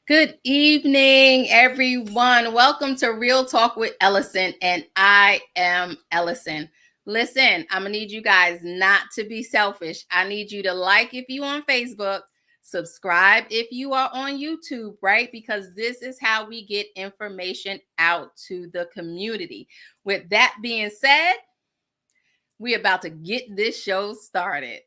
Good evening, everyone. Welcome to Real Talk with Ellasin, and I am Ellasin. Listen, I'm gonna need you guys not to be selfish. I need you to like if you on Facebook, subscribe if you are on YouTube, right? Because this is how we get information out to the community. With that being said, we're about to get this show started.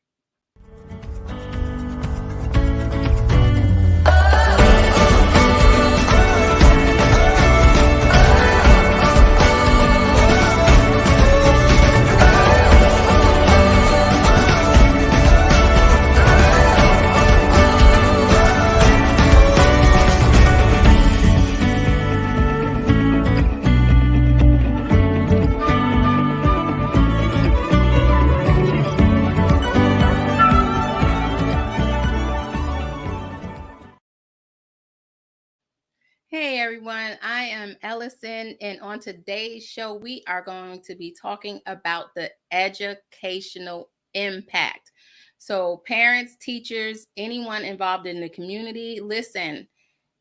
Hey everyone, I am Ellison, and on today's show, we are going to be talking about the educational impact. So, parents, teachers, anyone involved in the community, listen,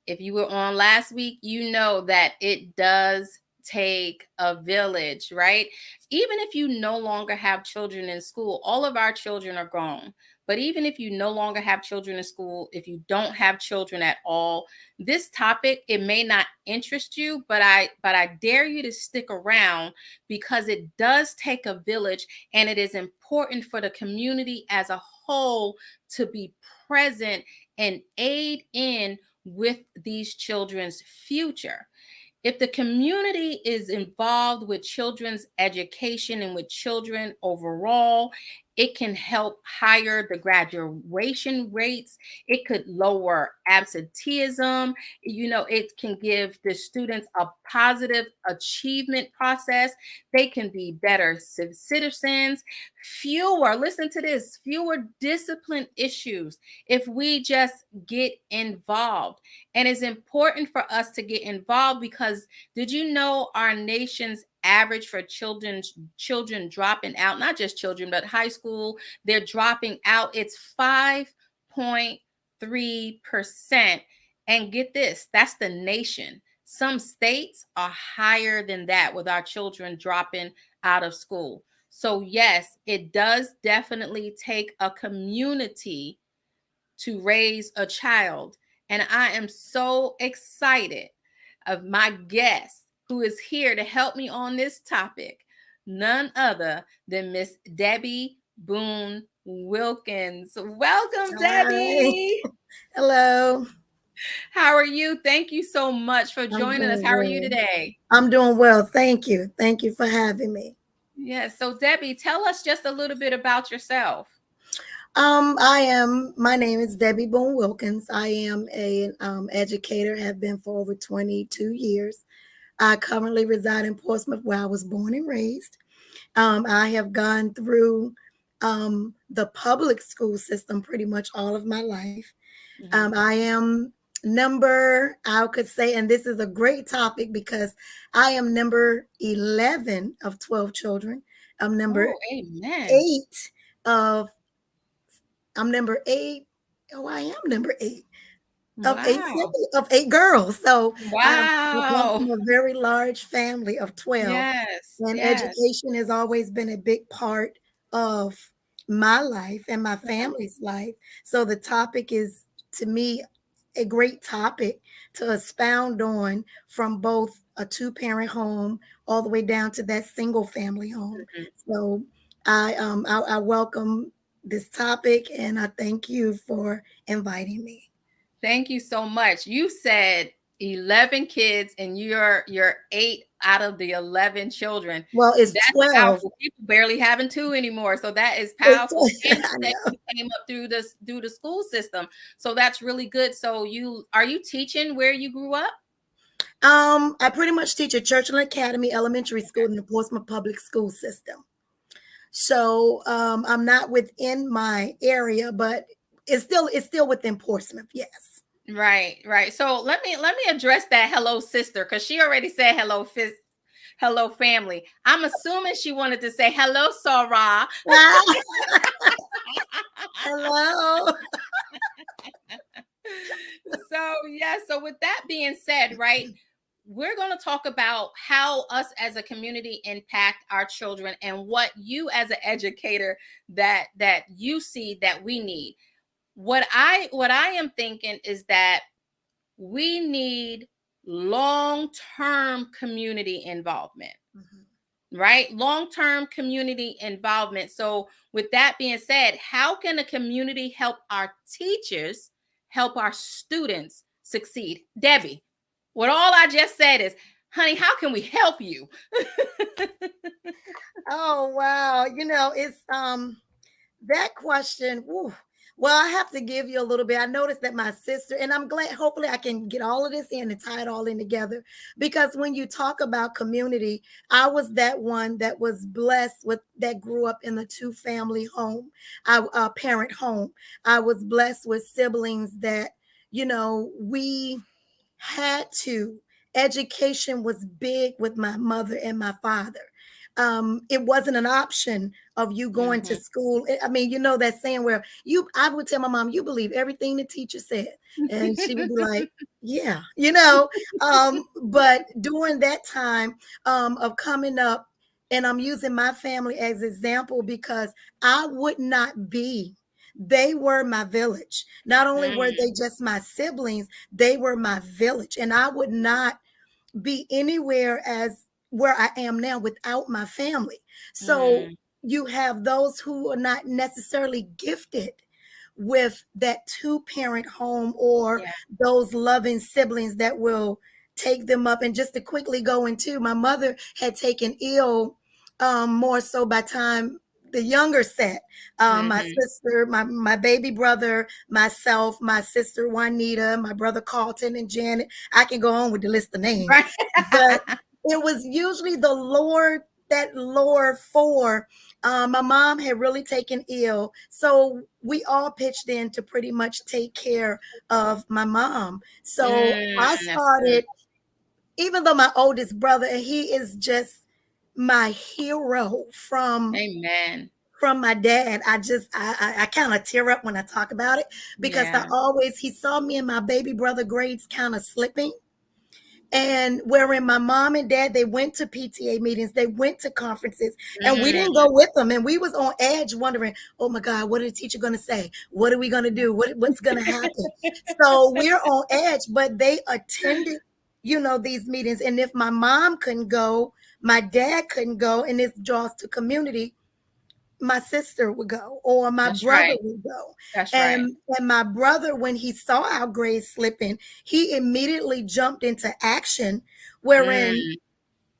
if you were on last week, you know that it does take a village, right? Even if you no longer have children in school, all of our children are grown. But even if you no longer have children in school, if you don't have children at all, this topic, it may not interest you, but I dare you to stick around because it does take a village, and it is important for the community as a whole to be present and aid in with these children's future. If the community is involved with children's education and with children overall, it can help higher the graduation rates. It could lower absenteeism. It can give the students a positive achievement process. They can be better citizens, listen to this, fewer discipline issues if we just get involved. And it's important for us to get involved because did you know our nation's average for children dropping out, not just children, but high school, they're dropping out. It's 5.3%. And get this, that's the nation. Some states are higher than that with our children dropping out of school. So yes, it does definitely take a community to raise a child. And I am so excited of my guest who is here to help me on this topic, none other than Miss Debbie Boone Wilkins. Welcome, Hi. Debbie. Hello. How are you? Thank you so much for I'm joining us. doing How are you well. today? I'm doing well. Thank you. Thank you for having me. Yes. So, Debbie, tell us just a little bit about yourself. My name is Debbie Boone Wilkins. I am an educator, have been for over 22 years. I currently reside in Portsmouth, where I was born and raised. I have gone through the public school system pretty much all of my life. I am I could say, and this is a great topic because I am number 11 of 12 children. I'm number Oh, amen. 8 of, I'm number 8. Oh, I am number 8 of Wow. of 8 girls. So I come Wow. from a very large family of 12. Yes. And Yes. education has always been a big part of my life and my family's life. So the topic is, to me, a great topic to expound on, from both a two-parent home all the way down to that single family home. Mhm. So I welcome this topic, and I thank you for inviting me. Thank you so much. You said 11 kids and you're 8 out of the 11 children. Well, it's That's 12. powerful. People barely having 2 anymore. So that is It's powerful. And you I said know. you came up through the school system. So that's really good. So are you teaching where you grew up? I pretty much teach at Churchland Academy Elementary School in the Portsmouth Public School System. So I'm not within my area, but it's still within Portsmouth. Yes. Right, right. So let me address that hello sister because she already said hello family. I'm assuming she wanted to say hello Sarah. Hello. So Yeah. So with that being said, right, we're going to talk about how us as a community impact our children and what you as an educator that you see that we need. What I am thinking is that we need long-term community involvement, Mhm. right? Long-term community involvement. So with that being said, how can a community help our teachers help our students succeed? Debbie, what all I just said is, honey, how can we help you? Oh wow, it's that question. Woo. Well, I have to give you a little bit. I noticed that my sister, and I'm glad, hopefully, I can get all of this in and tie it all in together. Because when you talk about community, I was that one that was blessed with that grew up in a two-family home, a parent home. I was blessed with siblings that, we had to. Education was big with my mother and my father. It wasn't an option of you going to Mhm. school. I mean, that saying where I would tell my mom, you believe everything the teacher said. And she would be like, yeah, but during that time of coming up, and I'm using my family as example because I would not be. They were my village. Not only were Mm, they just my siblings, they were my village. And I would not be anywhere as where I am now without my family. So mm, you have those who are not necessarily gifted with that two parent home or yeah. those loving siblings that will take them up. And just to quickly go into, my mother had taken ill more so by time the younger set, my Mhm. sister, my baby brother, myself, my sister Juanita, my brother Carlton and Janet. I can go on with the list of names, Right. but it was usually the Lord, that Lord for my mom had really taken ill. So we all pitched in to pretty much take care of my mom. So I That's good. started, even though my oldest brother, and he is just my hero Amen. from my dad. I kind of tear up when I talk about it because Yeah. he saw me and my baby brother grades kind of slipping. And wherein my mom and dad, they went to PTA meetings, they went to conferences, and we didn't Mm, go with them. And we was on edge wondering, oh my God, what is the teacher going to say? What are we going to do? What's going to happen? So we're on edge, but they attended, these meetings. And if my mom couldn't go, my dad couldn't go, and this draws to community, my sister would go or my that's brother right. would go. That's right. And my brother, when he saw our grades slipping, he immediately jumped into action, wherein Mm,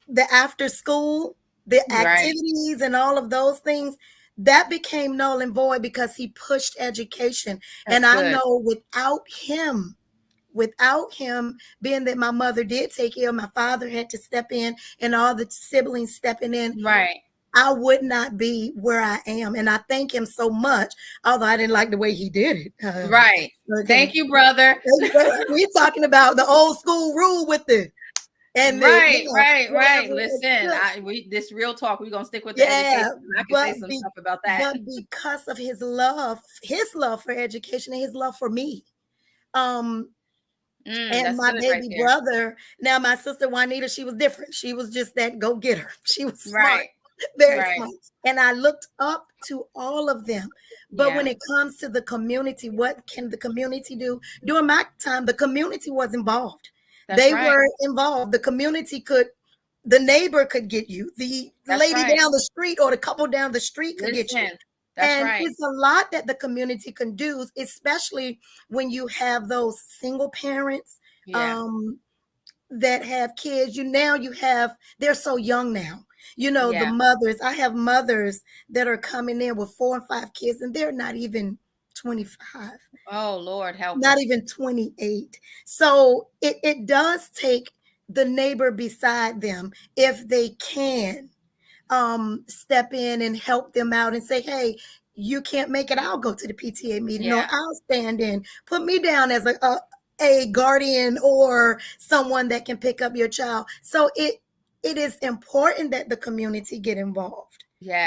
the after school, the right. activities and all of those things, that became null and void because he pushed education. And That's I good. know without him being that my mother did take ill, my father had to step in and all the siblings stepping in, Right. I would not be where I am. And I thank him so much, although I didn't like the way he did it. Right. Okay. Thank you, brother. We're talking about the old school rule with Right, right, right. whatever. Listen, we this real talk. We're gonna stick with the Yeah, education. I can say but some be, stuff about that. but because of his love for education and his love for me, um, and That's my good right baby there. brother. Now, my sister Juanita, she was different. She was just that go getter. She was smart, Right, very right. smart. And I looked up to all of them. But when Yeah, it comes to the community, what can the community do? During my time, the community was involved. that's They right. were involved. The neighbor could get you, the That's lady right. down the street or the couple down the street could get you. Listen, that's And right. it's a lot that the community can do, especially when you have those single parents Yeah, um, that have kids. They're so young now. The yeah. mothers, I have mothers that are coming in with 4 and 5 kids, and they're not even 25, Oh Lord, help not us. even 28. So it does take the neighbor beside them if they can step in and help them out and say, hey, you can't make it, I'll go to the PTA meeting or Yeah, I'll stand in. Put me down as a guardian or someone that can pick up your child. So it is important that the community get involved.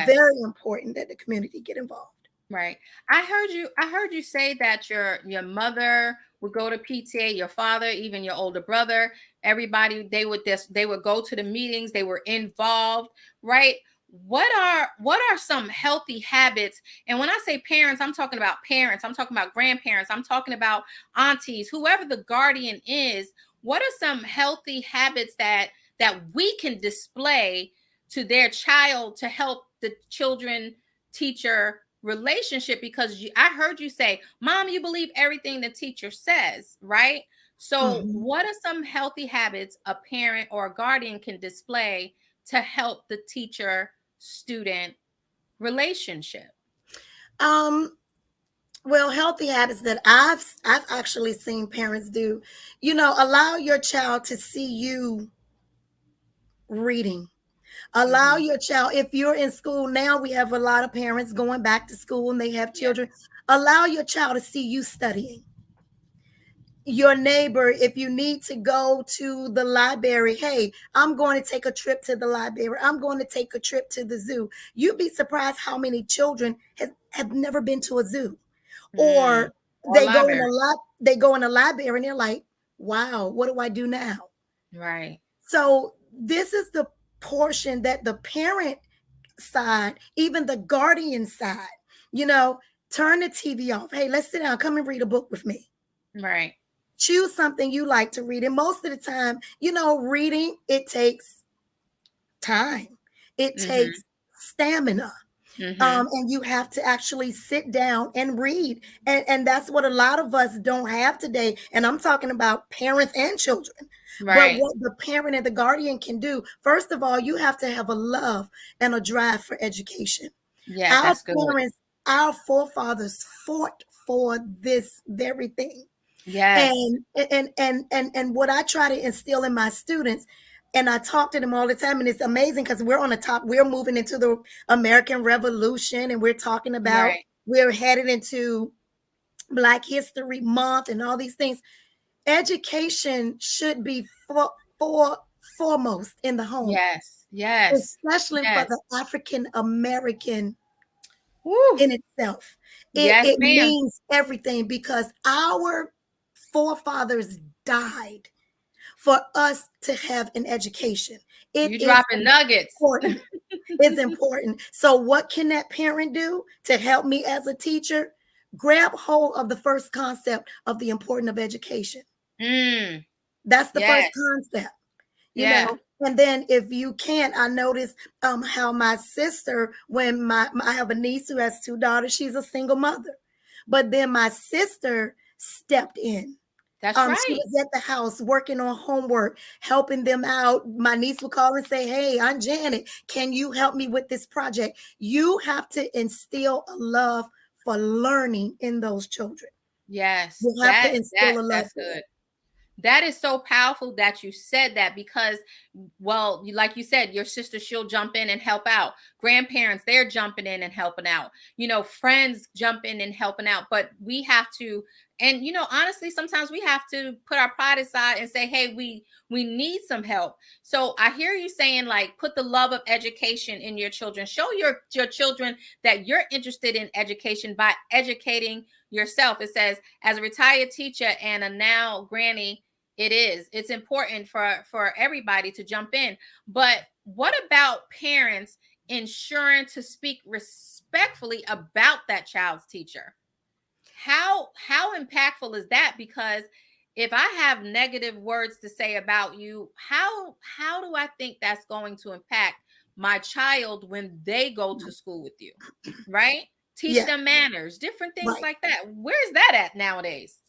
Very yes. important that the community get involved. Right. I heard you say that your mother would go to PTA, your father, even your older brother, everybody they would go to the meetings, they were involved, right? What are some healthy habits? And when I say parents, I'm talking about parents, I'm talking about grandparents, I'm talking about aunties, whoever the guardian is. What are some healthy habits that we can display to their child to help the children teacher relationship? Because I heard you say, Mom, you believe everything the teacher says, right? So Mhm. what are some healthy habits a parent or a guardian can display to help the teacher student relationship? Um, well, healthy habits that I've actually seen parents do, allow your child to see you reading. Allow Hmm. your child, if you're in school now, we have a lot of parents going back to school and they have Yeah. children. Allow your child to see you studying. Your neighbor, if you need to go to the library, hey, I'm going to take a trip to the library. I'm going to take a trip to the zoo. You'd be surprised how many children have never been to a zoo. Mm. Or Or library. they go in a library and they're like, wow, what do I do now? Right. So this is the portion that the parent side, even the guardian side, you know, turn the TV off. Hey, let's sit down, come and read a book with me. Right. Choose something you like to read. And most of the time, reading, it takes time. It Hmm. takes stamina. Hmm. And you have to actually sit down and read. And that's what a lot of us don't have today. And I'm talking about parents and children. But Right. what the parent and the guardian can do, first of all, you have to have a love and a drive for education. Yeah, Our that's good. parents, our forefathers fought for this very thing. Yes. And what I try to instill in my students, and I talk to them all the time, and it's amazing because we're moving into the American Revolution, and we're talking about Right. we're headed into Black History Month and all these things. Education should be for foremost in the home, Yes. Yes. especially for the Yes. African American Woo. in itself. It Yes, it ma'am. means everything because our forefathers died for us to have an education. It You is dropping nuggets. important. It's important. So, what can that parent do to help me as a teacher? Grab hold of the first concept of the importance of education. Mm. That's the first Yes. concept, you Yeah. know. And then, if you can't, I noticed how my sister, when I have a niece who has two daughters, she's a single mother, but then my sister stepped in. That's She right. was at the house working on homework, helping them out. My niece would call and say, "Hey, I'm Janet. Can you help me with this project?" You have to instill a love for learning in those children. Yes. You have to That that instill a love that's for good. it. That is so powerful that you said that because, well, like you said, your sister, she'll jump in and help out. Grandparents, they're jumping in and helping out. Friends jump in and helping out. But we have to, and honestly, sometimes we have to put our pride aside and say, hey, we need some help. So I hear you saying, like, put the love of education in your children. Show your children that you're interested in education by educating yourself. It says, as a retired teacher and a now granny, it's important for everybody to jump in. But what about parents ensuring to speak respectfully about that child's teacher? How impactful is that? Because if I have negative words to say about you, how do I think that's going to impact my child when they go to school with you? Right? Teach Yeah, them manners, different things right. like that. Where's that at nowadays?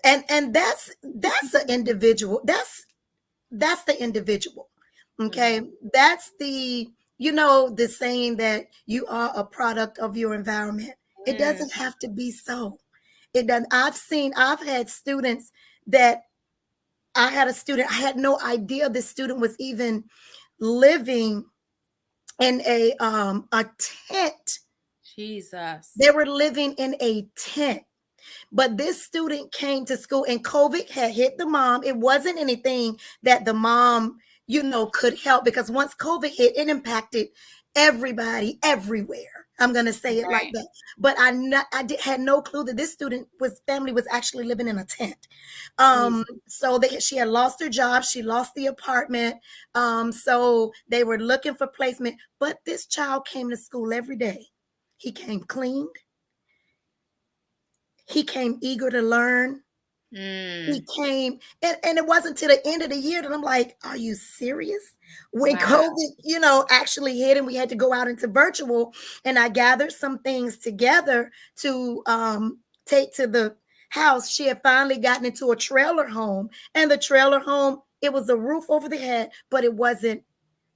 And that's the individual. That's the individual. Okay. Hmm. That's the saying that you are a product of your environment. It Mm. doesn't have to be so. It doesn't. I've had students that I had a student, I had no idea this student was even living in a tent. Jesus. They were living in a tent. But this student came to school and COVID had hit the mom. It wasn't anything that the mom, could help because once COVID hit, it impacted everybody everywhere. I'm going to say it like Right. that. But had no clue that this family was actually living in a tent. Jesus. So she had lost her job. She lost the apartment. So they were looking for placement. But this child came to school every day. He came cleaned. He came eager to learn. He Mm. came, and it wasn't till the end of the year that I'm like, are you serious? When Wow. COVID, actually hit and we had to go out into virtual, and I gathered some things together to take to the house. She had finally gotten into a trailer home, and the trailer home, it was a roof over the head, but it wasn't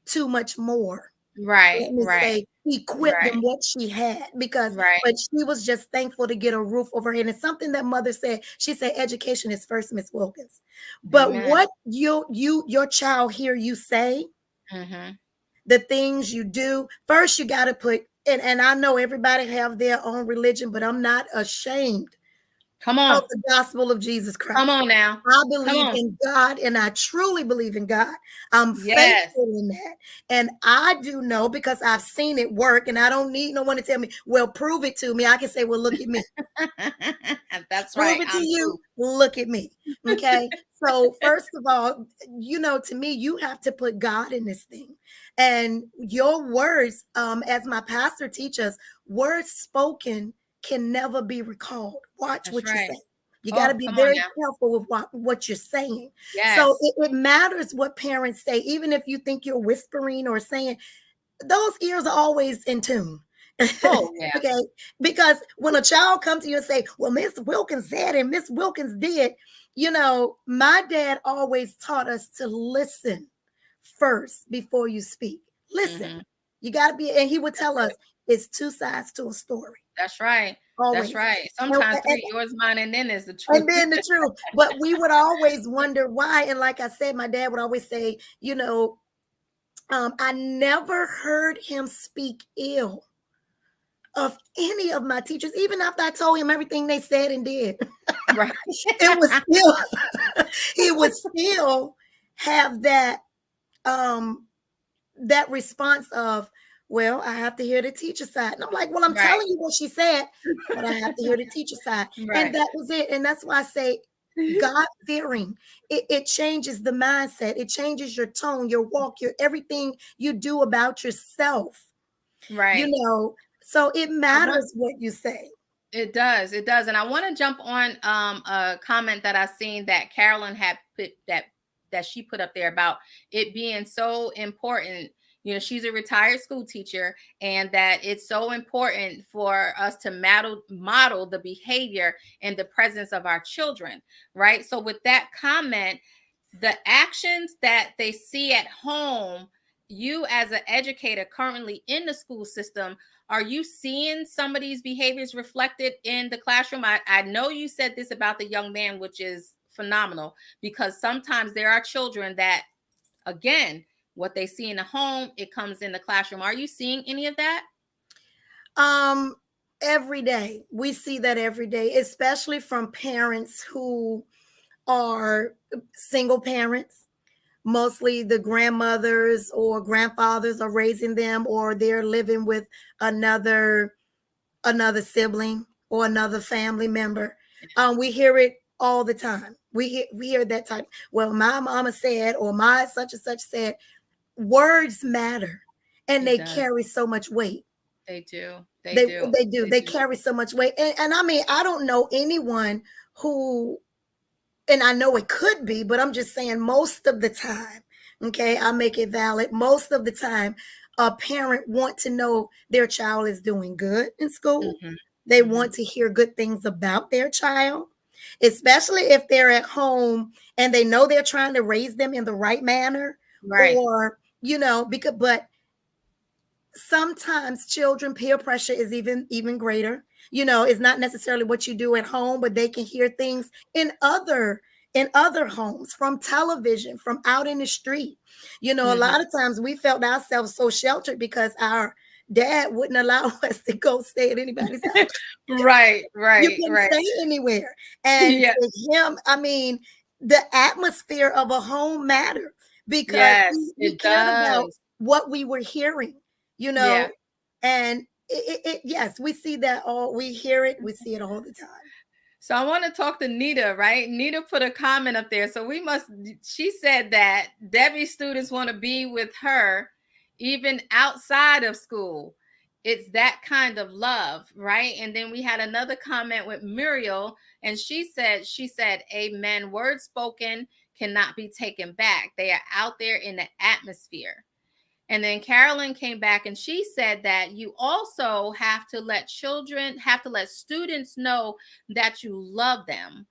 too much more, let Right. me Right. say, equipped than Right. what she had, Right. but she was just thankful to get a roof over her head. And it's something that mother said. She said, education is first, Miss Wilkins. But Amen. what your child hear you say, Mm-hmm. the things you do, first you got to put, and I know everybody have their own religion, but I'm not ashamed Come of on. the gospel of Jesus Come Christ. on now. I Come believe on. in God, and I truly believe in God. I'm Yes. faithful in that. And I do know, because I've seen it work, and I don't need no one to tell me, well, prove it to me. I can say, well, look at me. That's Prove right. it to I'm you. proof. Look at me. Okay. So, first of all, to me, you have to put God in this thing. And your words, as my pastor teaches, words spoken can never be recalled. Watch That's what you right. say. You got to Oh, be come on very now. careful with what you're saying. So Yes. it matters what parents say, even if you think you're whispering or saying, those ears are always in tune. Oh, yeah. Okay, because when a child comes to you and say, well, Miss Wilkins said and Miss Wilkins did, my dad always taught us to listen first before you speak. Listen. Mm-hmm. You got to be, and he would That's tell us, it. it's two sides to a story. That's right. That's Always. right. and, Sometimes and, three, yours, mine, and then is the and truth. then the truth. But we would always wonder why. And like I said, my dad would always say, I never heard him speak ill of any of my teachers, even after I told him everything they said and did. Right. It was still, he would still have that response of, well, I have to hear the teacher side. And I'm like, well, I'm Right. telling you what she said, but I have to hear the teacher side. And Right. that was it. And that's why I say, God fearing, it changes the mindset. It changes your tone, your walk, your everything you do about yourself. You Right. know, so it I want matters what you say. It does. It does. And I want to jump on a comment that I seen that Carolyn had put that she put up there about it being so important. She's a retired school teacher, and that it's so important for us to model the behavior and the presence of our children, right? So with that comment, the actions that they see at home, you as an educator currently in the school system, are you seeing some of these behaviors reflected in the classroom? I know you said this about the young man, which is phenomenal, because sometimes there are children that, again, what they see in the home, it comes in the classroom. Are you seeing any of that? Um, every day. We see that every day, especially from parents who are single parents. Mostly the grandmothers or grandfathers are raising them, or they're living with another sibling or another family member. We hear it all the time. We hear that type. Well, my mama said, or my such and such said. Words matter, and It they does. carry so much weight. They do. They They do. they do. They They do. carry so much weight, and I mean, I don't know anyone who, and I know it could be, but I'm just saying most of the time, okay, I make it valid. Most of the time, a parent want to know their child is doing good in school. Hmm. They Hmm. want to hear good things about their child, especially if they're at home and they know they're trying to raise them in the right manner, Right. or but sometimes children peer pressure is even greater. It's not necessarily what you do at home, but they can hear things in other homes, from television, from out in the street. A Hmm. lot of times we felt ourselves so sheltered because our dad wouldn't allow us to go stay at anybody's house. Right. You Right. couldn't Right. stay anywhere. And Yeah. to him, I mean, the atmosphere of a home mattered, because Yes, we it cared about does. what we were hearing, you Yeah. know, and Yes, we see that all. We hear it. We see it all the time. So I want to talk to Nita, right? Nita put a comment up there. So she said that Debbie's students want to be with her even outside of school. It's that kind of love, right? And then we had another comment with Muriel, and she said, amen. Words spoken cannot be taken back. They are out there in the atmosphere. And then Carolyn came back and she said that you also have to let students know that you love them.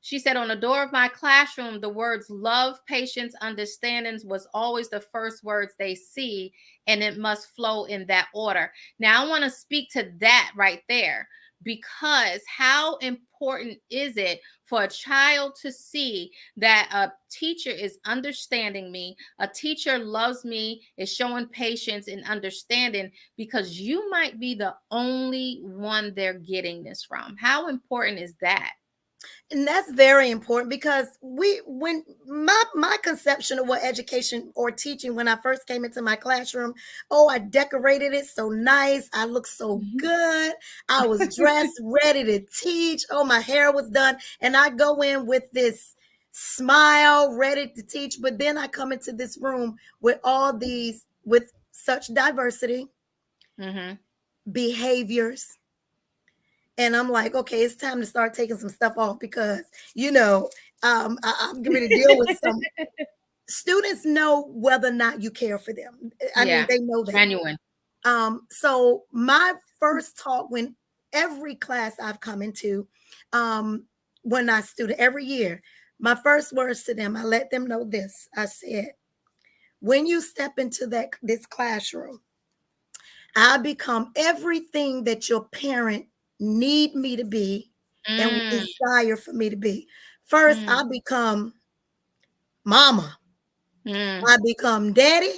She said, on the door of my classroom, the words love, patience, understandings was always the first words they see, and it must flow in that order. Now, I want to speak to that right there, because how important is it for a child to see that a teacher is understanding me, a teacher loves me, is showing patience and understanding, because you might be the only one they're getting this from. How important is that? And that's very important, because when my conception of what education or teaching, when I first came into my classroom, oh, I decorated it so nice, I looked so good, I was dressed ready to teach, oh, my hair was done, and I go in with this smile ready to teach. But then I come into this room with such diversity, behaviors, and I'm like, okay, it's time to start taking some stuff off, because I'm going to deal with some students. Know whether or not you care for them. I mean, they know that. Genuine. So my first talk, when every class I've come into, when I student every year, my first words to them, I let them know this. I said, when you step into this classroom, I become everything that your parent need me to be and desire for me to be. First, I become mama. I become daddy,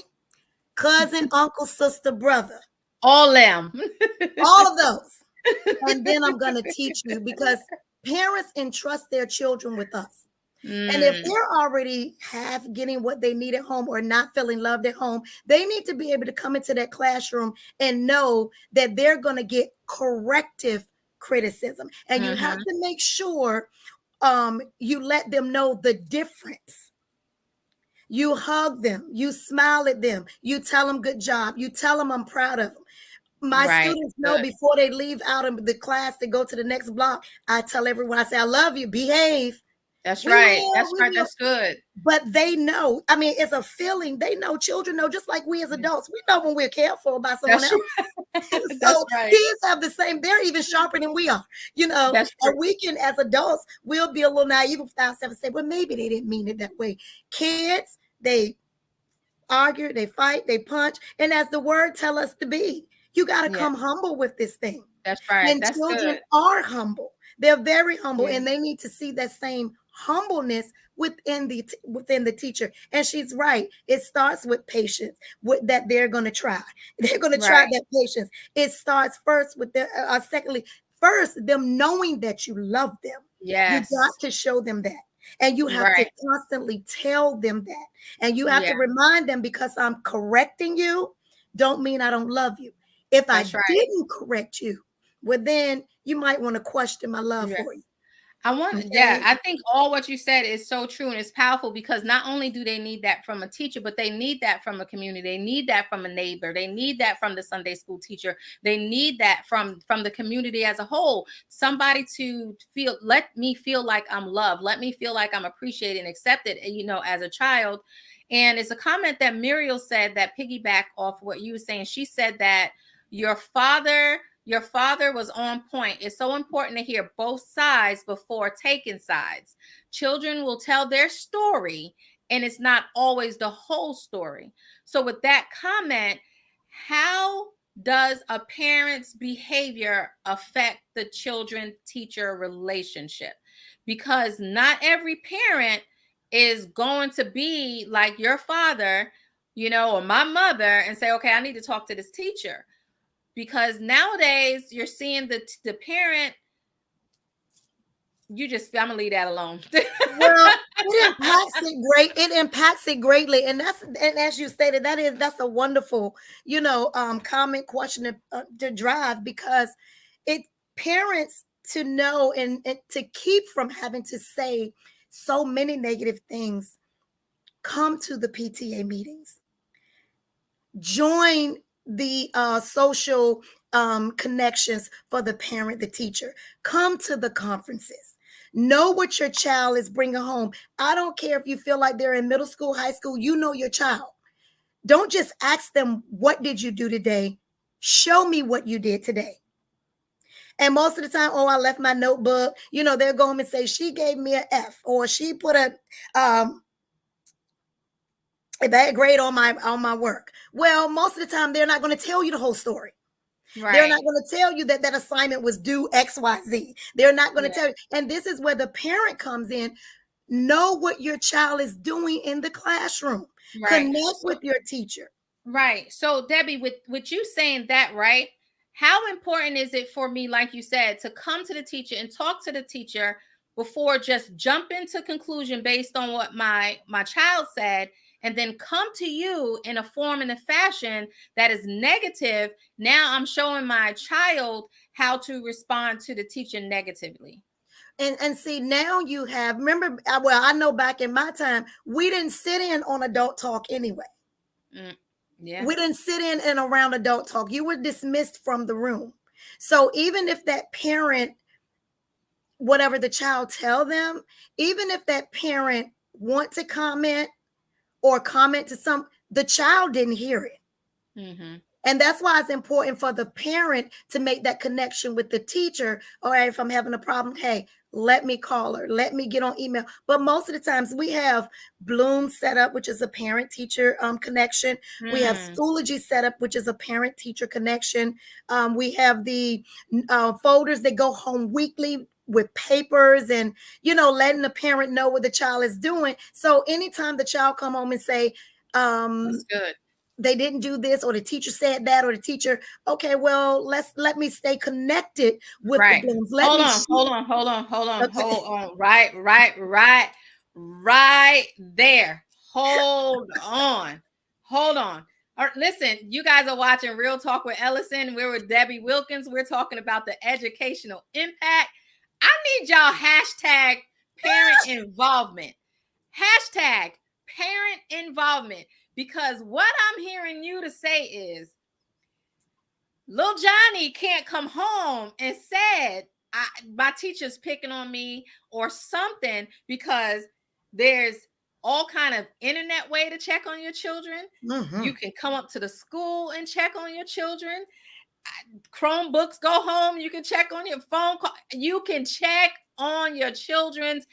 cousin, uncle, sister, brother. All them. All of those. And then I'm going to teach you, because parents entrust their children with us. And if they're already getting what they need at home or not feeling loved at home, they need to be able to come into that classroom and know that they're going to get corrective criticism. And you have to make sure you let them know the difference. You hug them, you smile at them, you tell them good job, you tell them I'm proud of them. My students know before they leave out of the class to go to the next block, I tell everyone, I say, I love you, behave. That's right. That's good. But they know. I mean, it's a feeling. They know. Children know, just like we as adults. We know when we're careful about someone else. So kids have the same. They're even sharper than we are. And we can, as adults, we'll be a little naive without having to say, well, maybe they didn't mean it that way. Kids, they argue, they fight, they punch, and as the word tell us to be, you got to come humble with this thing. That's right. And children are humble. They're very humble, and they need to see that same humbleness within the teacher. And she's right. It starts with patience, that they're going to try. They're going to try that patience. It starts first with secondly, first, them knowing that you love them. Yes. You got to show them that. And you have to constantly tell them that. And you have to remind them, because I'm correcting you, don't mean I don't love you. If I didn't correct you, well, then you might want to question my love for you. I think all what you said is so true, and it's powerful, because not only do they need that from a teacher, but they need that from a community. They need that from a neighbor. They need that from the Sunday school teacher. They need that from the community as a whole. Somebody to let me feel like I'm loved. Let me feel like I'm appreciated and accepted, as a child. And it's a comment that Muriel said that piggyback off what you were saying. She said that your father was on point. It's so important to hear both sides before taking sides. Children will tell their story, and it's not always the whole story. So with that comment, how does a parent's behavior affect the children-teacher relationship? Because not every parent is going to be like your father, or my mother, and say, okay, I need to talk to this teacher. Because nowadays you're seeing the parent I'm gonna leave that alone. Well, it impacts it greatly. And as you stated, that's a wonderful, comment question to drive, because it parents to know and to keep from having to say so many negative things. Come to the PTA meetings, join the social connections for the parent, the teacher. Come to the conferences. Know what your child is bringing home. I don't care if you feel like they're in middle school, high school, you know your child. Don't just ask them, what did you do today? Show me what you did today. And most of the time, oh, I left my notebook. They'll go home and say, she gave me an F, or she put a bad grade on my work. Well, most of the time, they're not going to tell you the whole story. Right. They're not going to tell you that assignment was due XYZ. They're not going to tell you. And this is where the parent comes in. Know what your child is doing in the classroom. Right. Connect with your teacher. Right. So, Debbie, with you saying that, right, how important is it for me, like you said, to come to the teacher and talk to the teacher before just jumping to conclusion based on what my child said, and then come to you in a form and a fashion that is negative? Now I'm showing my child how to respond to the teacher negatively. And see, now you have, remember, well, I know back in my time, we didn't sit in on adult talk anyway. Yeah. We didn't sit in and around adult talk. You were dismissed from the room. So even if that parent, whatever the child tell them, even if that parent want to comment or comment to the child didn't hear it. Mm-hmm. And that's why it's important for the parent to make that connection with the teacher. All right, if I'm having a problem, hey, let me call her. Let me get on email. But most of the times we have Bloom set up, which is a parent-teacher connection. We have Schoology set up, which is a parent-teacher connection. We have the folders that go home weekly with papers and, letting the parent know what the child is doing. So anytime the child come home and say, that's good, they didn't do this, or the teacher said that, or the teacher, okay, well, let me stay connected with the Blooms. Hold on. Right there. Hold on. All right, listen, you guys are watching Real Talk with Ellasin. We're with Debbie Wilkins. We're talking about the educational impact. I need y'all hashtag parent involvement. Hashtag parent involvement. Because what I'm hearing you to say is, Lil Johnny can't come home and said, my teacher's picking on me or something, because there's all kind of internet way to check on your children. Mm-hmm. You can come up to the school and check on your children. Chromebooks go home. You can check on your phone call. You can check on your children's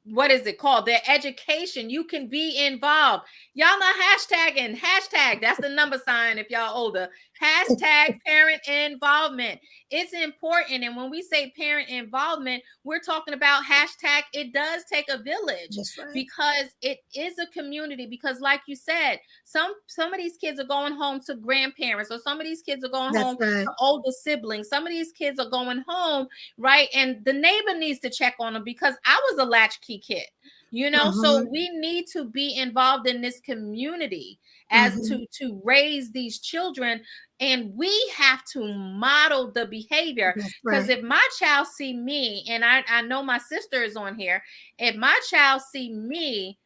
what is it called? Their education. You can be involved. Y'all not hashtagging. Hashtag, that's the number sign if y'all older. Hashtag parent involvement. It's important. And when we say parent involvement, we're talking about hashtag it does take a village. Right. Because it is a community. Because like you said, some of these kids are going home to grandparents, or some of these kids are going home to older siblings. Some of these kids are going home, right? And the neighbor needs to check on them, because I was a latchkey kid, so we need to be involved in this community as to raise these children, and we have to model the behavior. Because if my child see me, and I know my sister is on here, if my child see me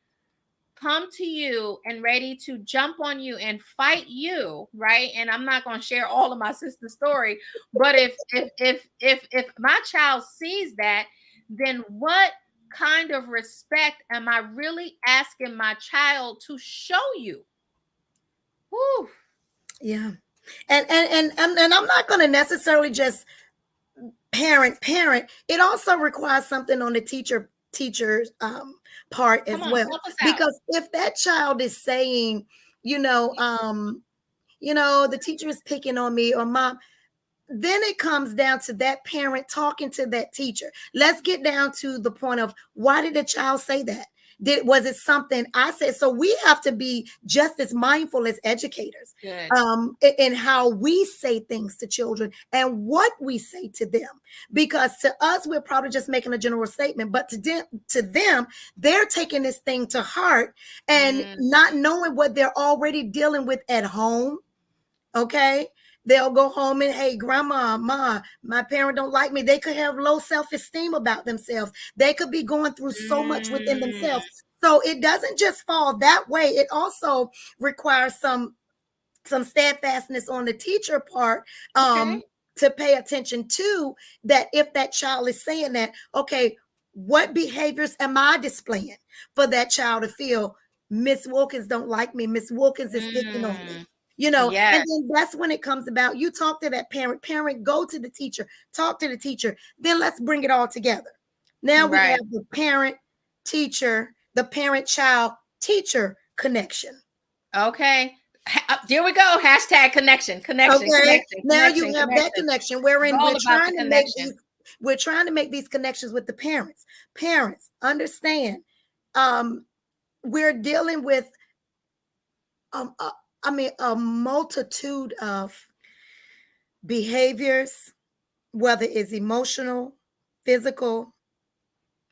come to you and ready to jump on you and fight you, right? And I'm not going to share all of my sister's story, but if my child sees that, then what kind of respect am I really asking my child to show you? Whew. Yeah. And I'm not going to necessarily just parent. It also requires something on the teacher's part as well. Because if that child is saying, the teacher is picking on me, or mom, then it comes down to that parent talking to that teacher. Let's get down to the point of, why did the child say that? Was it something I said? So we have to be just as mindful as educators, Good. in how we say things to children and what we say to them. Because to us, we're probably just making a general statement, but to them, they're taking this thing to heart and Mm, not knowing what they're already dealing with at home. Okay. They'll go home and, hey, grandma, ma, my parent don't like me. They could have low self-esteem about themselves. They could be going through so much within mm, themselves. So it doesn't just fall that way. It also requires some steadfastness on the teacher part, okay. to pay attention to that. If that child is saying that, okay, what behaviors am I displaying for that child to feel Miss Wilkins don't like me, Miss Wilkins is picking on me, Mm, and yes. then that's when it comes about, you talk to that parent, go to the teacher, talk to the teacher, then let's bring it all together. Now we Right. have the parent teacher, the parent child teacher connection. Okay. There we go. Hashtag connection, connection, Okay. connection, Now you connection, have that connection. connection It's wherein all about the connection. we're trying to make these connections with the parents. Parents, understand, um, we're dealing with um uh, a multitude of behaviors, whether it's emotional, physical,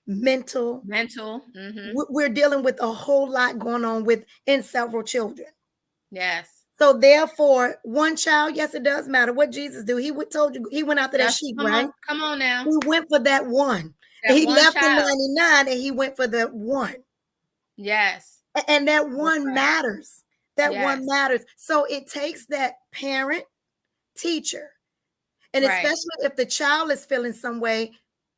mental. Mental. Mm-hmm. We're dealing with a whole lot going on within several children. Yes. So therefore, one child, yes, it does matter what Jesus do. Told you he went after that That's sheep, come right? on. Come on now. He went for that one. That He one left the child. 99 and he went for the one. Yes. And that That's one right. matters. That one Yes. matters. So it takes that parent, teacher, and Right. especially if the child is feeling some way,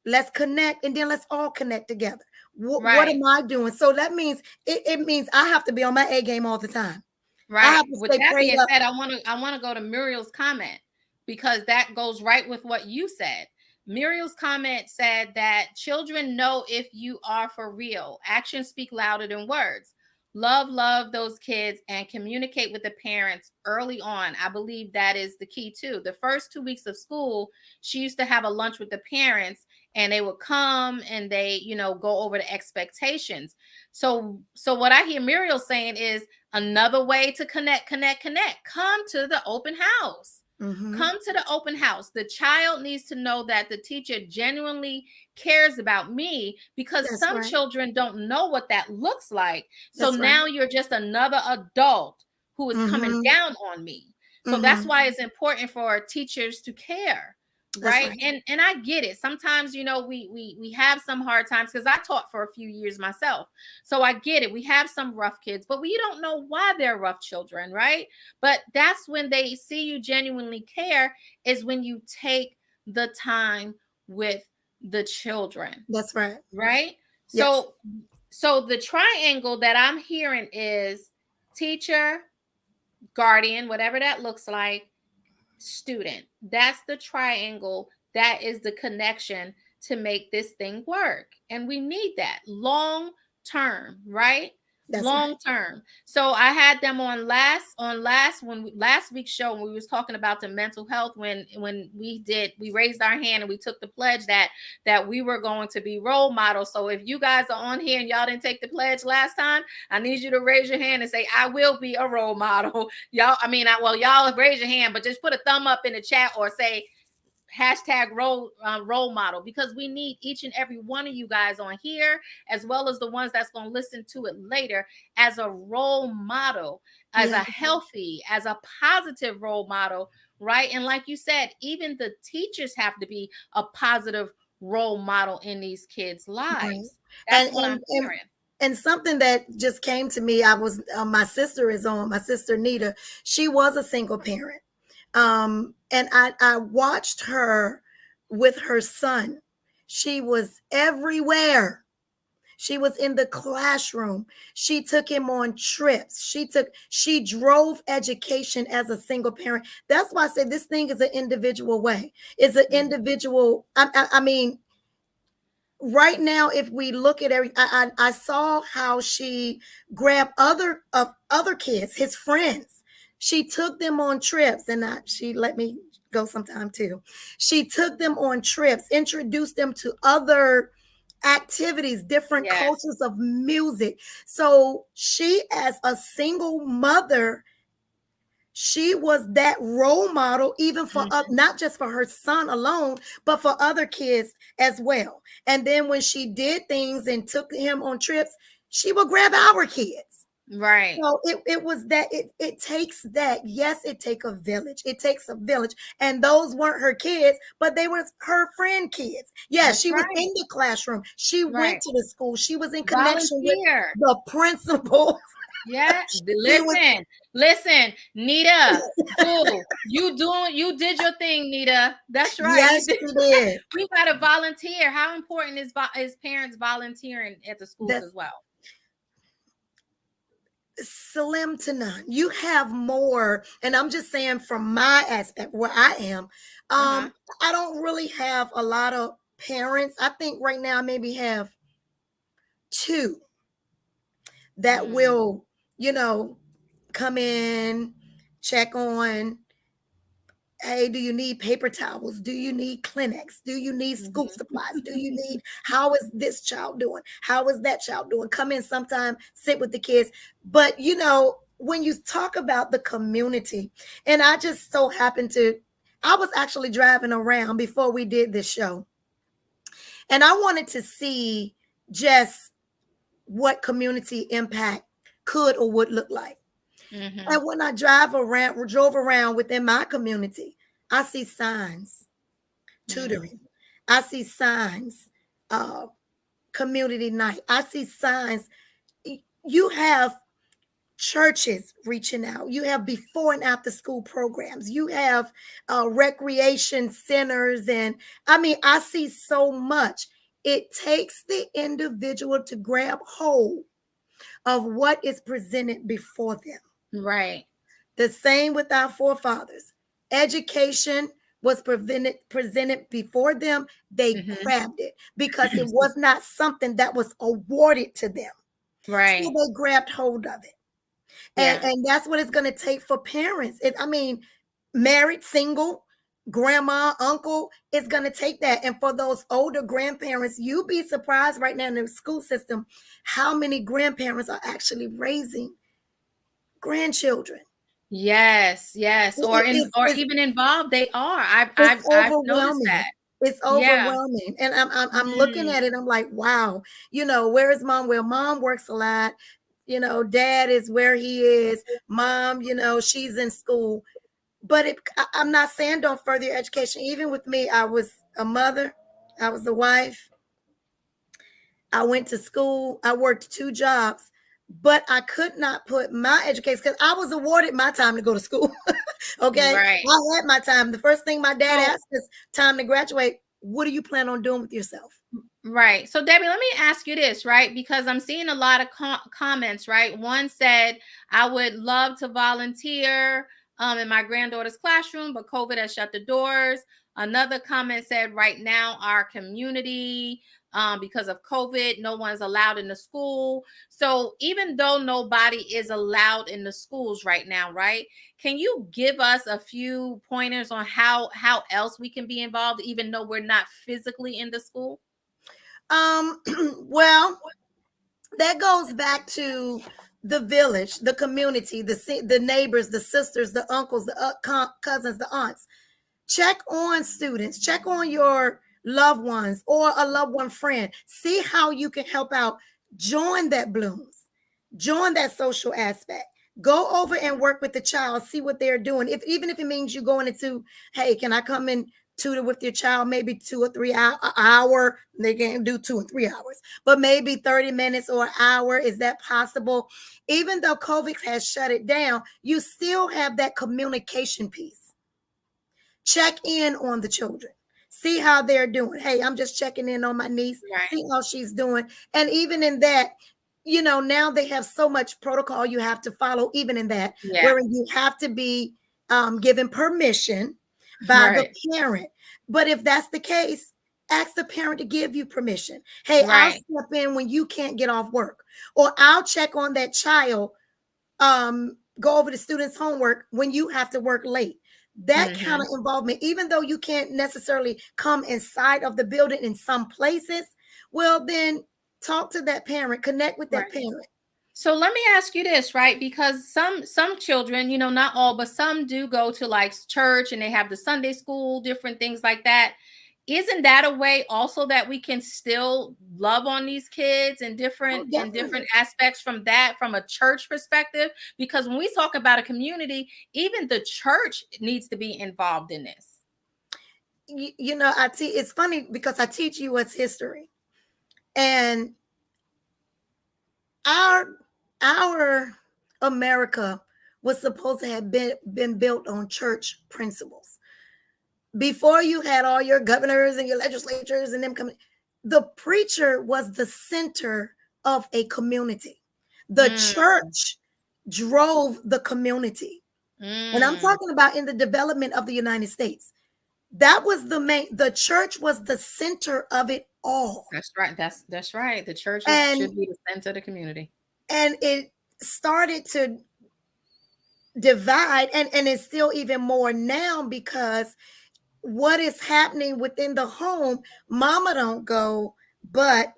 let's connect and then let's all connect together. What Right. am I doing? So that means it means I have to be on my A game all the time. I Right. have to With stay that prayed being up. said, I want to go to Muriel's comment because that goes right with what you said. Muriel's comment said that children know if you are for real. Actions speak louder than words. Love those kids and communicate with the parents early on. I believe that is the key too. The first 2 weeks of school, she used to have a lunch with the parents and they would come and they, go over the expectations. So what I hear Muriel saying is another way to connect. Come to the open house. Mm-hmm. Come to the open house. The child needs to know that the teacher genuinely cares about me because That's some right. children don't know what that looks like. So That's right. now you're just another adult who is coming Mm-hmm. down on me. So that's Mm-hmm. why it's important for teachers to care, That's right? right. And I get it. Sometimes, we have some hard times because I taught for a few years myself. So I get it. We have some rough kids, but we don't know why they're rough children, right? But that's when they see you genuinely care, is when you take the time with the children, That's right. right? Yes. So the triangle that I'm hearing is teacher, guardian, whatever that looks like, student. That's the triangle. That is the connection to make this thing work. And we need that long term, right? That's right. Long term. So I had them on last week's show when we was talking about the mental health, when we raised our hand and we took the pledge that we were going to be role models. So if you guys are on here and y'all didn't take the pledge last time, I need you to raise your hand and say I will be a role model. Y'all raise your hand, but just put a thumb up in the chat or say hashtag role model, because we need each and every one of you guys on here, as well as the ones that's going to listen to it later, as a role model, as a Yeah. healthy, as a positive role model, right? And like you said, even the teachers have to be a positive role model in these kids' Right. lives. And That's what I'm and and hearing. and something that just came to me, I was my sister is on, my sister Nita. She was a single parent. And I watched her with her son. She was everywhere. She was in the classroom. She took him on trips. She drove education as a single parent. That's why I said this thing is an individual way. It's an Mhm. individual. I mean, right now, if we look at I saw how she grabbed other kids, his friends. She took them on trips, and she let me go sometime too. She took them on trips, introduced them to other activities, different Yes. cultures of music. So she, as a single mother, she was that role model, even for Mhm. not just for her son alone, but for other kids as well. And then when she did things and took him on trips, she would grab our kids. Right. So it was that it takes that. Yes, it takes a village. It takes a village. And those weren't her kids, but they were her friend kids. Yeah, That's she was right. in the classroom. She went Right. to the school. She was in connection with Volunteer. the principal. Yeah. She was Listen, Nita. Boo. You did your thing, Nita. That's right. You yes, did. she did. We gotta volunteer. How important is parents volunteering at the schools That as well? slim to none. You have more, and I'm just saying from my aspect where I am. Uh-huh. I don't really have a lot of parents. I think right now I maybe have two that Mm. will, come in, check on, hey, do you need paper towels? Do you need Kleenex? Do you need school Mhm. supplies? Do you need, how is this child doing? How is that child doing? Come in sometime, sit with the kids. But, when you talk about the community, and I just so happened to, I was actually driving around before we did this show, and I wanted to see just what community impact could or would look like. Mhm. And when I drove around within my community, I see signs, Mm. tutoring. I see signs, uh, community night. I see signs. You have churches reaching out. You have before and after school programs. You have recreation centers. And I mean, I see so much. It takes the individual to grab hold of what is presented before them. Right. The same with our forefathers. Education was presented before them. They Mhm. grabbed it because it was not something that was awarded to them. So Right. they grabbed hold of it. And, Yeah. and that's what it's going to take for parents. I mean, married, single, grandma, uncle, it's going to take that. And for those older grandparents, you'd be surprised right now in the school system how many grandparents are actually raising grandchildren. Yes, yes. It, it, it's, Or it's even involved. They are. It's I've noticed overwhelming. that. It's Yeah. overwhelming. And I'm looking Mm. at it. I'm like, wow, where is mom? Well, mom works a lot. Dad is where he is. Mom, she's in school. But I'm not saying don't further your education. Even with me, I was a mother, I was a wife, I went to school, I worked two jobs, but I could not put my education because I was awarded my time to go to school. Okay. Right. I had my time. The first thing my dad So asked is time to graduate. What do you plan on doing with yourself? right. So, Debbie, let me ask you this, right? Because I'm seeing a lot of comments, right? One said, I would love to volunteer in my granddaughter's classroom, but COVID has shut the doors. Another comment said, right now, our community, because of COVID, no one's allowed in the school. So, even though nobody is allowed in the schools right now, right? Can you give us a few pointers on how else we can be involved, even though we're not physically in the school? Um, well, that goes back to the village, the community, the neighbors, the sisters, the uncles, the cousins, the aunts. Check on students, check on your loved ones or a loved one friend. See how you can help out. Join that blooms, join that social aspect. Go over and work with the child, see what they're doing. Even if it means you going into, hey, can I come in tutor with your child maybe 2 or 3 hour? They can't do 2 and 3 hours, but maybe 30 minutes or an hour. Is that possible? Even though COVID has shut it down, you still have that communication piece. Check in on the children. See how they're doing. Hey, I'm just checking in on my niece, Right. see how she's doing. And even in that, now they have so much protocol you have to follow, even in that, Yeah. wherein you have to be given permission by the Right. parent. But if that's the case, ask the parent to give you permission. Hey, I'll Right. step in when you can't get off work, or I'll check on that child, go over the students' homework when you have to work late. That kind Mhm. of involvement, even though you can't necessarily come inside of the building in some places, Well, then talk to that parent, connect with Right. that parent. So let me ask you this, right? Because some children, not all, but some do go to like church and they have the Sunday school, different things like that. Isn't that a way also that we can still love on these kids in Oh, different definitely. aspects from a church perspective? Because when we talk about a community, even the church needs to be involved in this. I teach. It's funny because I teach U.S. history, and our our America was supposed to have been built on church principles. Before you had all your governors and your legislatures and them coming, the preacher was the center of a community. The Mm, church drove the community. And I'm mm. talking about in the development of the United States. That was the church was the center of it all. That's right. That's right. The churches And should be the center of the community. it started to divide, and it's still even more now because what is happening within the home, mama don't go, but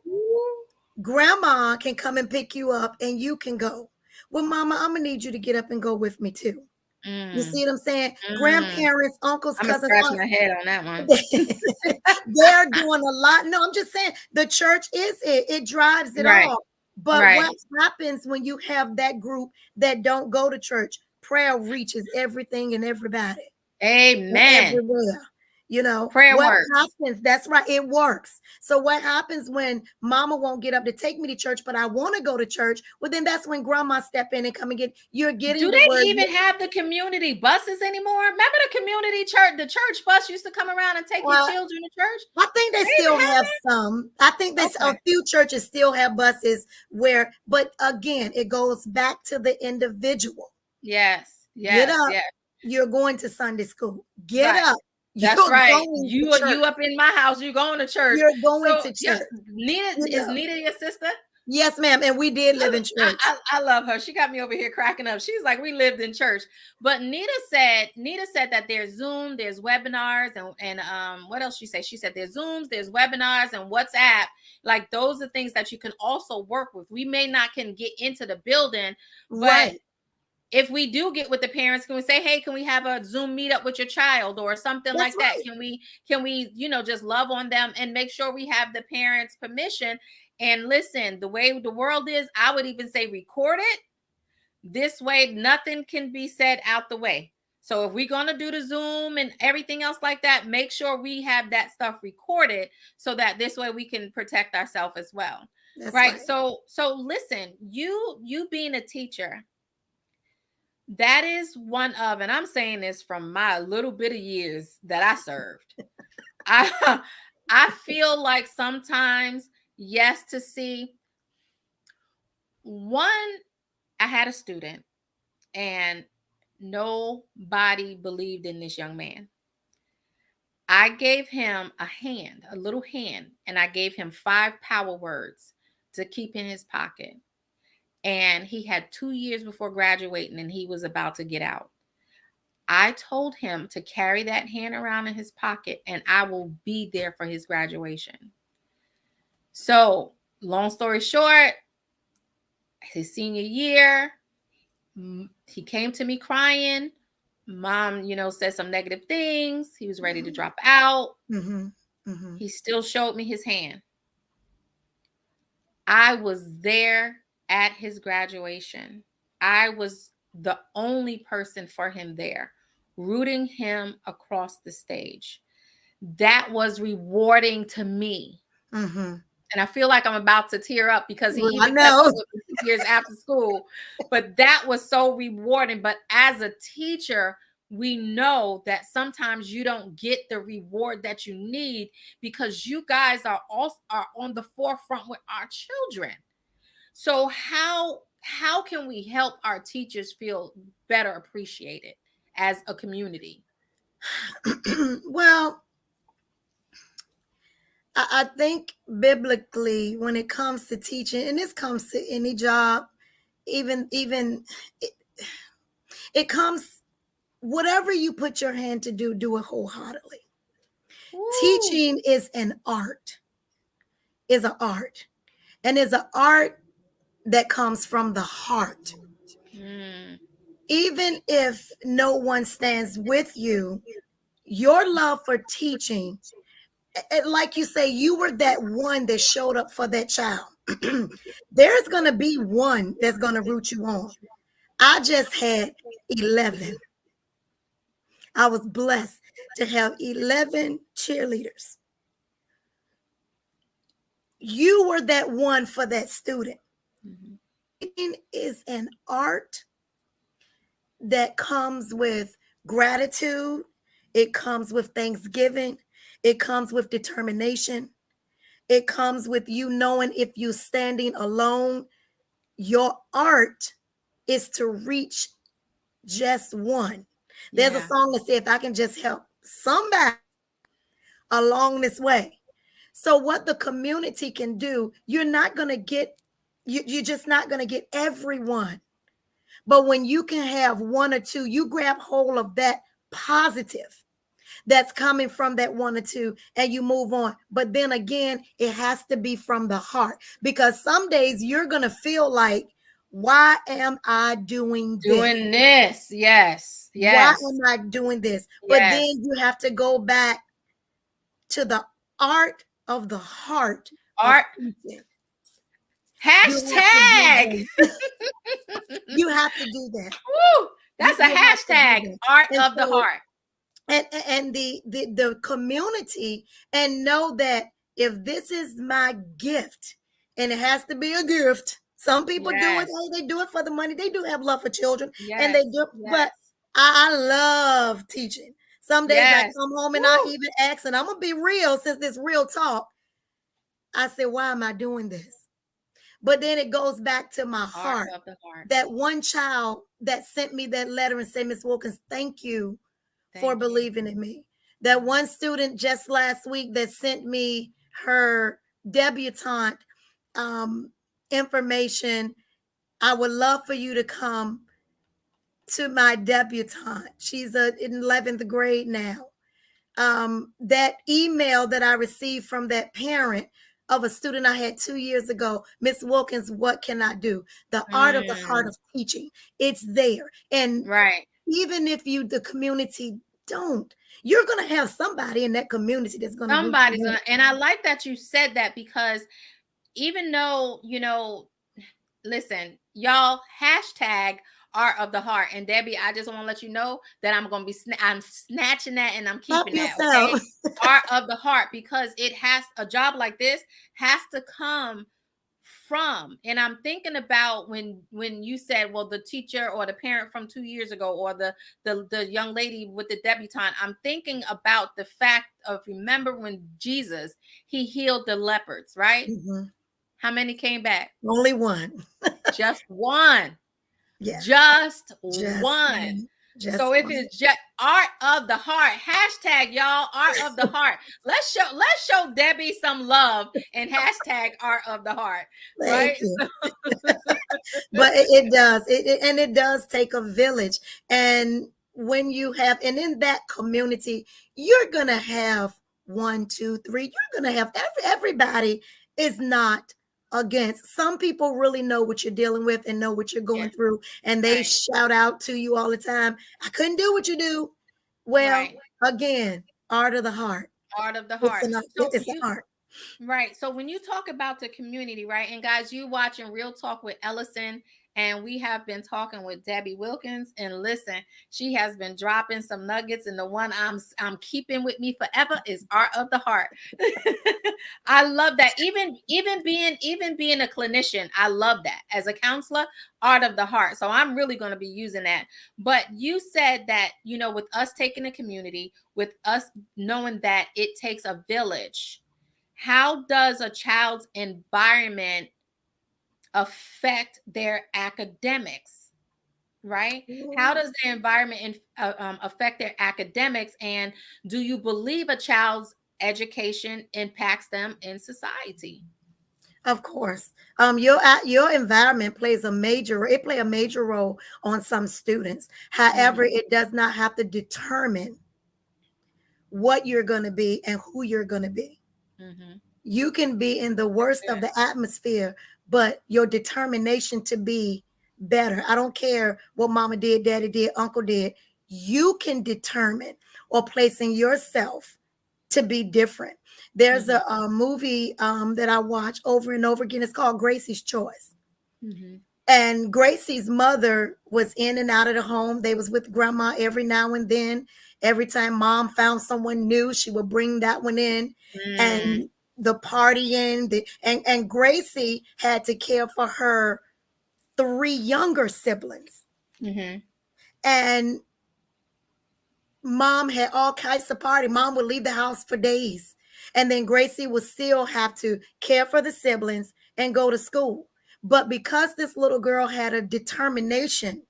grandma can come and pick you up and you can go. Well, mama, I'm gonna need you to get up and go with me too. You Mm, see what I'm saying? mm. Grandparents, uncles, I'm gonna cousins, scratch aunts, my head on that one. they're doing a lot. No, I'm just saying the church is it drives it Right, all. But what right. happens when you have that group that don't go to church? Prayer reaches everything and everybody Amen. everywhere. Prayer What works. happens? That's right, it works. So what happens when mama won't get up to take me to church, but I want to go to church? Well, then that's when grandma step in and come and you're Do getting the they word. even have the community buses anymore? Remember the community church, the church bus used to come around and take your uh, children to church? I think they They still even have have some. I think there's that? a Okay. few churches still have buses but again, it goes back to the individual. Yes, Get yes, up. yes. You're going to Sunday school. Get Right. up. You're That's right. going to You church. up in my house, you going to church. You're going So to yeah, church. Nina You is know. Nina your sister? Yes, ma'am. And we did live in church. I love her. She got me over here cracking up. She's like, we lived in church. But Nita said that there's Zoom, there's webinars, and what else she said? She said there's Zooms, there's webinars, and WhatsApp. Like those are things that you can also work with. We may not can get into the building, but Right. if we do get with the parents, can we say, hey, can we have a Zoom meetup with your child or something That's like that? right. Can we just love on them and make sure we have the parents' permission? And listen, the way the world is, I would even say record it. This way, nothing can be said out the way. So if we're gonna do the Zoom and everything else like that, make sure we have that stuff recorded so that this way we can protect ourselves as well. That's Right. right. So listen, you being a teacher, that is one of, and I'm saying this from my little bit of years that I served. I I feel like sometimes, yes, to see one, I had a student and nobody believed in this young man. I gave him a little hand, and I gave him 5 power words to keep in his pocket. And he had 2 years before graduating and he was about to get out. I told him to carry that hand around in his pocket and I will be there for his graduation. So, long story short, his senior year, he came to me crying. Mom, said some negative things. He was ready to drop out. Mm-hmm. Mm-hmm. He still showed me his hand. I was there at his graduation. I was the only person for him there, rooting him across the stage. That was rewarding to me. Mm-hmm. And I feel like I'm about to tear up because he Well, I even kept up know. with me 2 years after school. But that was so rewarding. But as a teacher, we know that sometimes you don't get the reward that you need because you guys are on the forefront with our children. So how can we help our teachers feel better appreciated as a community? Well, I think biblically, when it comes to teaching, and this comes to any job, even it, it comes whatever you put your hand to do it wholeheartedly. Woo. Teaching is an art. is an art, and is an art that comes from the heart. Mm. Even if no one stands with you, your love for teaching, like you say, you were that one that showed up for that child. There's going to be one that's going to root you on. I just had 11. I was blessed to have 11 cheerleaders. You were that one for that student. Mhm. It is an art that comes with gratitude, it comes with thanksgiving, it comes with determination, it comes with you knowing if you're standing alone, your art is to reach just one. There's a Yeah. song that says, if I can just help somebody along this way. So, what the community can do, you're not going to get, you're just not going to get everyone. But when you can have one or two, you grab hold of that positive that's coming from that one or two and you move on. But then again, it has to be from the heart, because some days you're going to feel like, why am I doing this? Doing this. Yes. Why Yes. am I doing this? But then Yes. you have to go back to the art of the heart of Art. teaching. You have to do Hashtag. that. You have to do that. Woo! That's a You have to do hashtag. that. Art And of the so, heart. and the community, and know that if this is my gift, and it has to be a gift. Some people do it, Yes. hey, they do it for the money. They do have love for children, and they Yes. do, but Yes. I love teaching. Some days I Yes. come home and I Woo! even ask, and I'm gonna be real, since this real talk, I say, why am I doing this? But then it goes back to my Art heart. of the heart. That one child that sent me that letter and said, Miss Wilkins, thank you for Thank you. believing in me. That one student just last week that sent me her debutante information. I would love for you to come to my debutante. She's in 11th grade now. That email that I received from that parent of a student I had 2 years ago, Miss Wilkins, what can I do? The art of the heart Mm. of teaching, it's there. And Right. even if the community don't, you're going to have somebody in that community that's going to root you Somebody's on. gonna, and I like that you said that, because even though, listen, y'all, hashtag art of the heart. And Debbie, I just want to let you know that I'm gonna be I'm snatching that and I'm Help keeping that. Okay. yourself. Art of the heart, because it has, a job like this has to come from, and I'm thinking about when you said, well, the teacher or the parent from 2 years ago, or the young lady with the debutante, I'm thinking about the fact of, remember when Jesus, he healed the leopards, right? Mhm. How many came back? Only one. Just one. Yeah. Just Just one. one. Just So if one. it's just art of the heart, hashtag y'all, art of the heart. Let's show Debbie some love and hashtag art of the heart, Thank right? you. But it does. And it does take a village. And when you have, and in that community, you're gonna have one, two, three. You're gonna have everybody is not against. Some people really know what you're dealing with and know what you're Yeah, going through, and they right, shout out to you all the time. I couldn't do what you do. Well, right. again, art of the heart. Art of the It's heart. an So it's an you art. Right. So when you talk about the community, right? And guys, you watching Real Talk with Ellasin, and we have been talking with Debbie Wilkins. And listen, she has been dropping some nuggets, and the one I'm keeping with me forever is Art of the Heart. I love that. Even being a clinician, I love that. As a counselor, Art of the Heart. So I'm really going to be using that. But you said that, with us taking a community, with us knowing that it takes a village, how does a child's environment affect their academics, right? How does the environment affect their academics? And do you believe a child's education impacts them in society? Of course, your environment plays a major. It play a major role on some students. However, Mm-hmm. it does not have to determine what you're going to be and who you're going to be. Mm-hmm. You can be in the worst of the atmosphere, but your determination to be better. I don't care what mama did, daddy did, uncle did. You can determine or placing yourself to be different. There's a movie that I watch over and over again. It's called Gracie's Choice. Mm-hmm. And Gracie's mother was in and out of the home. They was with grandma every now and then. Every time mom found someone new, she would bring that one in. And the partying, and Gracie had to care for her 3 younger siblings. Mm-hmm. And mom had all kinds of party. Mom would leave the house for days. And then Gracie would still have to care for the siblings and go to school. But because this little girl had a determination,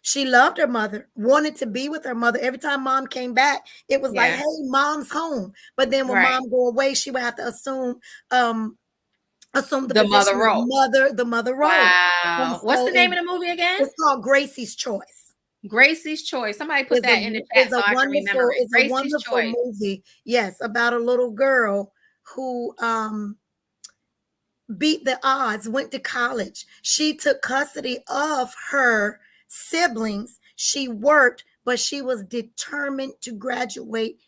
she loved her mother, wanted to be with her mother. Every time mom came back, it was like, hey, mom's home. But then when mom go away, she would have to assume the position mother of role. the mother role. Wow. What's the name of the movie again? It's called Gracie's Choice. Gracie's Choice. Somebody put that in the chat so I can remember it. It's a wonderful movie. Yes, about a little girl who beat the odds, went to college. She took custody of her siblings. She worked, but she was determined to graduate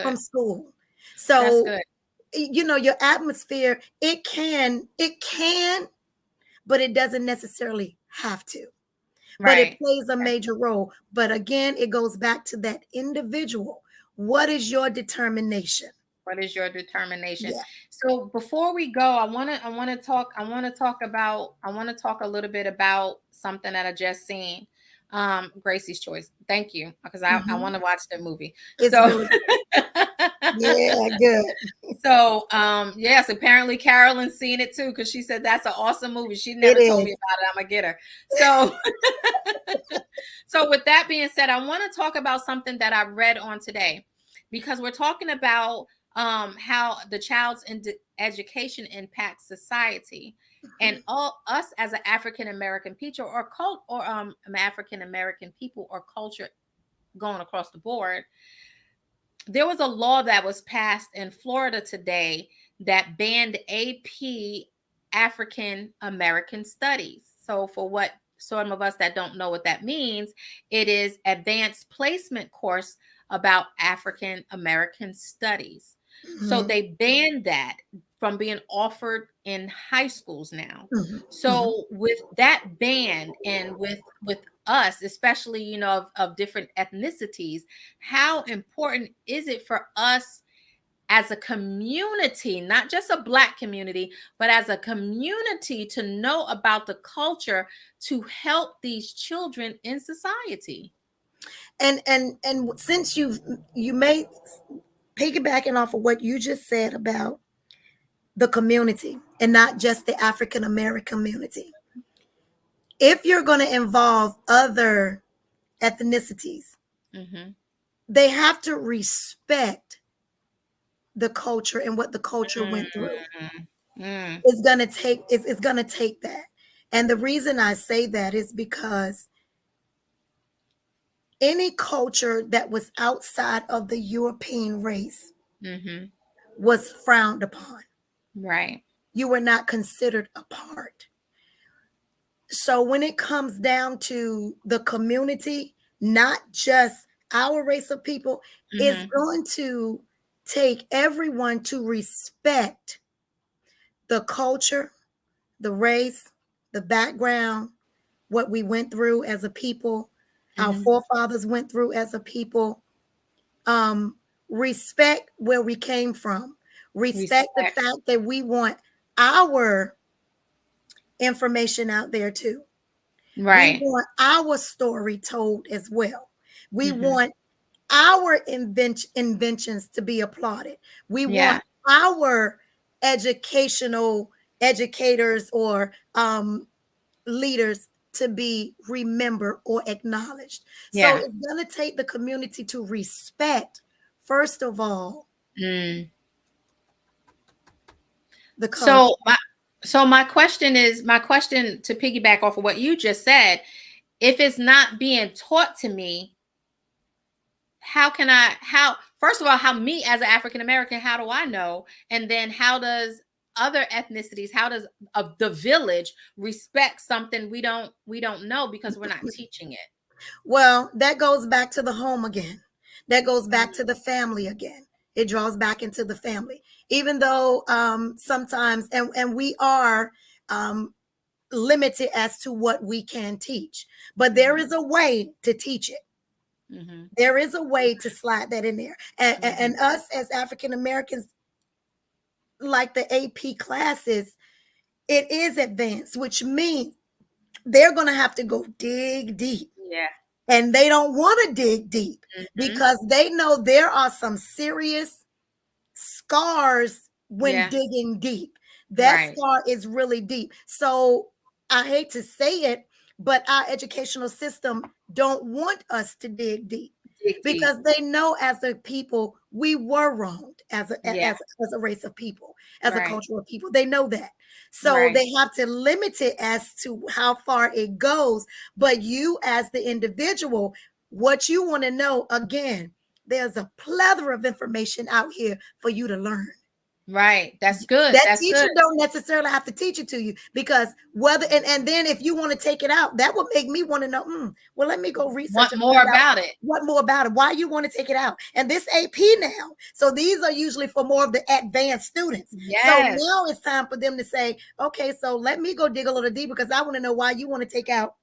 from school. So, you know, your atmosphere, it can, but it doesn't necessarily have to. But it plays a major role. But again, it goes back to that individual. What is your determination? What is your determination? Yeah. So before we go, I want to talk a little bit about something that I just seen. Gracie's Choice. Thank you, because I want to watch the movie. It's really yeah, good. So yes, apparently Carolyn's seen it too, because she said that's an awesome movie. She never told me about it. I'm gonna get her. So so with that being said, I want to talk about something that I read on today, because we're talking about how the child's education impacts society, and all us as an African American people or African American people or culture going across the board. There was a law that was passed in Florida today that banned AP African American Studies. So for what some of us that don't know what that means, it is advanced placement course about African American studies. So they banned that from being offered in high schools now. So with that ban, and with us, especially, you know, of different ethnicities, how important is it for us as a community, not just a Black community, but as a community, to know about the culture to help these children in society? And since you may piggybacking off of what you just said about the community and not just the African American community, if you're going to involve other ethnicities, they have to respect the culture and what the culture went through. It's going to take that. And the reason I say that is because any culture that was outside of the European race was frowned upon. Right. You were not considered a part. So when it comes down to the community, not just our race of people, it's going to take everyone to respect the culture, the race, the background, what we went through as a people, our forefathers went through as a people. Respect where we came from. Respect the fact that we want our information out there too. Right. We want our story told as well. We want our inventions to be applauded. We want our educators or leaders to be remembered or acknowledged. So it's going to take the community to respect, first of all, the culture. So my question to piggyback off of what you just said, if it's not being taught to me, how first of all, how me as an African American, how do I know? And then how does other ethnicities, how does the village respect something we don't know because we're not teaching it? Well, that goes back to the home again. That goes back Mm-hmm. to the family again. It draws back into the family. Even though sometimes, and we are limited as to what we can teach, but there is a way to teach it. Mm-hmm. There is a way to slide that in there. And Mm-hmm. us as African Americans, like the AP classes, it is advanced, which means they're going to have to go dig deep. Yeah. And they don't want to dig deep Mm-hmm. because they know there are some serious scars when Yeah. digging deep. That Right. scar is really deep. So I hate to say it, but our educational system don't want us to dig deep Dig because deep. they know as a people we were wronged as Yeah. a race of people, as a Right. culture of people. They know that. So Right. they have to limit it as to how far it goes. But you as the individual, what you want to know, again, there's a plethora of information out here for you to learn. Right. That's good. That That's teacher good. don't necessarily have to teach it to you because whether and then if you want to take it out, that would make me want to know. Well, let me go research Want and more find out about it. what more about it. Why you want to take it out? And this AP now, so these are usually for more of the advanced students. So Yes. now it's time for them to say, okay, so let me go dig a little deeper because I want to know why you want to take out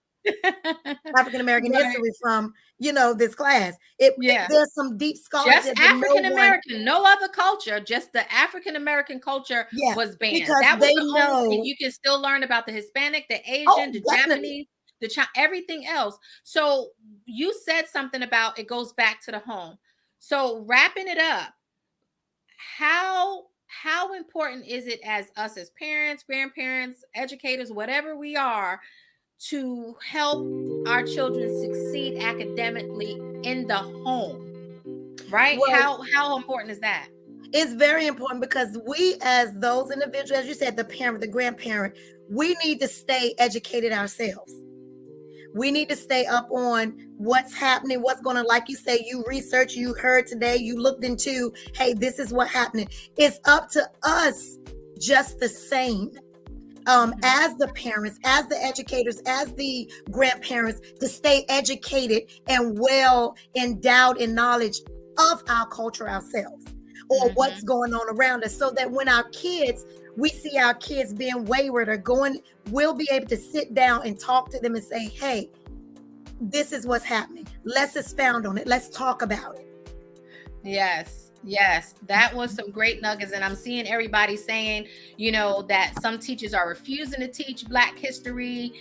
African American Right. history from this class. Yeah. There's some deep scars Just there that no African one, American, no other culture, just the African American culture yeah, was banned. because That was they the only thing. know. You can still learn about the Hispanic, the Asian, Oh, the definitely. Japanese, everything else. So you said something about it goes back to the home. So wrapping it up, how important is it as us as parents, grandparents, educators, whatever we are, to help our children succeed academically in the home? Right? Well, How important is that? it's very important because we, as those individuals, as you said, the parent, the grandparent, we need to stay educated ourselves. We need to stay up on what's happening, what's going on. Like you say, you research, you heard today, you looked into, hey, this is what happening. It's up to us just the same. As the parents, as the educators, as the grandparents, to stay educated and well endowed in knowledge of our culture ourselves or what's going on around us, so that when our kids, we see our kids being wayward or going, we'll be able to sit down and talk to them and say, hey, this is what's happening. Let's expound on it. Let's talk about it. Yes, that was some great nuggets. And I'm seeing everybody saying, that some teachers are refusing to teach Black history.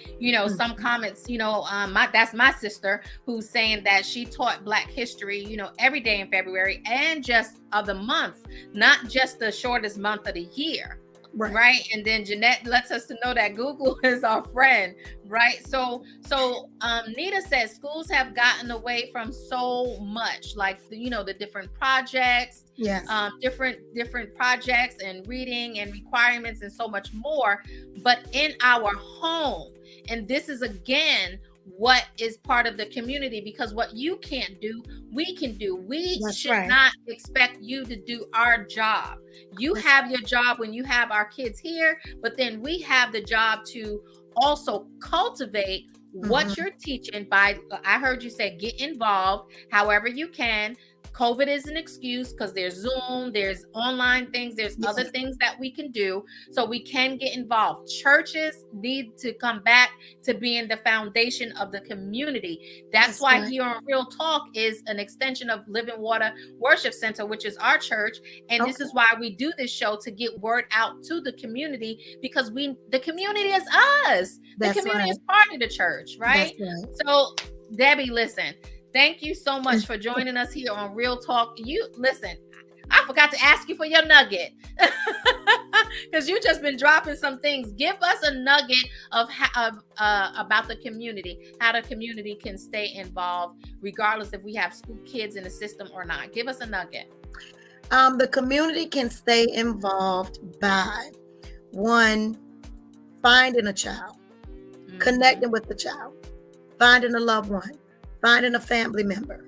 Some comments, that's my sister who's saying that she taught Black history, every day in February and just of the month, not just the shortest month of the year. Right. And then Jeanette lets us to know that Google is our friend. Right. So Nita says schools have gotten away from so much, like the different projects, different projects and reading and requirements and so much more, but in our home. And this is again what is part of the community, because what you can't do, we can do. We should not expect you to do our job. You have your job when you have our kids here, but then we have the job to also cultivate what you're teaching by, I heard you say, get involved however you can. COVID is an excuse because there's Zoom, there's online things, there's other things that we can do. So we can get involved. Churches need to come back to being the foundation of the community. That's why here on Real Talk is an extension of Living Water Worship Center, which is our church. And this is why we do this show, to get word out to the community, because the community is us. The community is part of the church, right? So Debbie, listen. Thank you so much for joining us here on Real Talk. Listen, I forgot to ask you for your nugget because you've just been dropping some things. Give us a nugget of about the community, how the community can stay involved, regardless if we have school kids in the system or not. Give us a nugget. The community can stay involved by, one, finding a child, connecting with the child, finding a loved one, finding a family member,